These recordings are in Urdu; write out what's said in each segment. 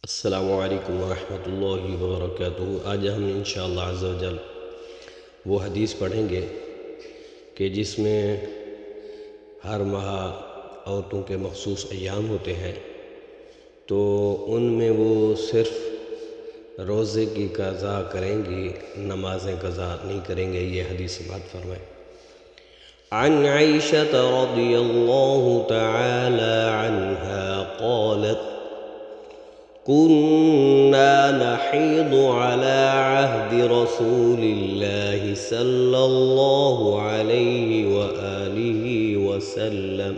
السلام علیکم ورحمۃ اللہ وبرکاتہ۔ آج ہم انشاءاللہ عز و جل وہ حدیث پڑھیں گے کہ جس میں ہر ماہ عورتوں کے مخصوص ایام ہوتے ہیں، تو ان میں وہ صرف روزے کی قضا کریں گی، نمازیں قضا نہیں کریں گے۔ یہ حدیث بات فرمائے۔ عن عائشة رضی اللہ تعالی عنہا قالت كنا نحيض على عهد رسول الله صلى الله عليه وآله وسلم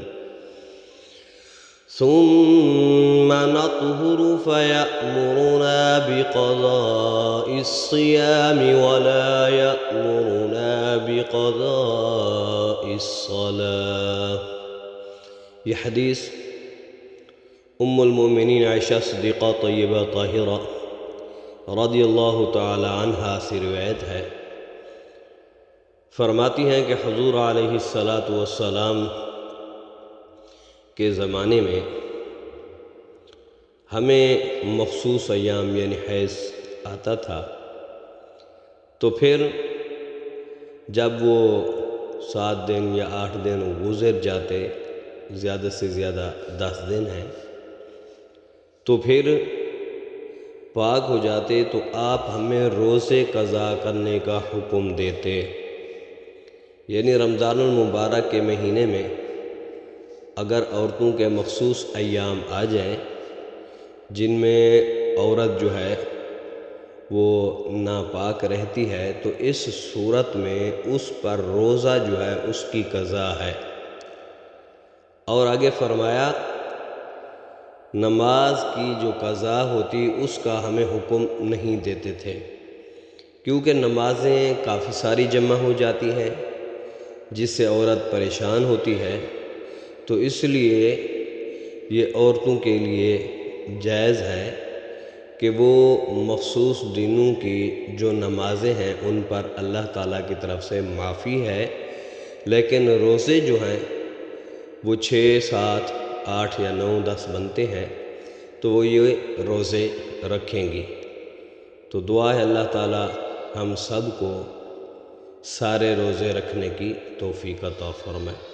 ثم نطهر فيأمرنا بقضاء الصيام ولا يأمرنا بقضاء الصلاة۔ یہ حدیث ام المؤمنین عائشہ صدیقہ طیبہ طاہرہ رضی اللہ تعالی عنہا سے روایت ہے۔ فرماتی ہیں کہ حضور علیہ السلام کے زمانے میں ہمیں مخصوص ایام یعنی حیض آتا تھا، تو پھر جب وہ 7 دن یا 8 دن گزر جاتے، زیادہ سے زیادہ 10 دن ہیں، تو پھر پاک ہو جاتے تو آپ ہمیں روزے قضا کرنے کا حکم دیتے۔ یعنی رمضان المبارک کے مہینے میں اگر عورتوں کے مخصوص ایام آ جائیں جن میں عورت جو ہے وہ ناپاک رہتی ہے، تو اس صورت میں اس پر روزہ جو ہے اس کی قضا ہے۔ اور آگے فرمایا نماز کی جو قضا ہوتی اس کا ہمیں حکم نہیں دیتے تھے، کیونکہ نمازیں کافی ساری جمع ہو جاتی ہیں جس سے عورت پریشان ہوتی ہے، تو اس لیے یہ عورتوں کے لیے جائز ہے کہ وہ مخصوص دنوں کی جو نمازیں ہیں ان پر اللہ تعالیٰ کی طرف سے معافی ہے، لیکن روزے جو ہیں وہ 6، 7، 8 یا 9، 10 بنتے ہیں، تو وہ یہ روزے رکھیں گی۔ تو دعا ہے اللہ تعالیٰ ہم سب کو سارے روزے رکھنے کی توفیق عطا فرمائے۔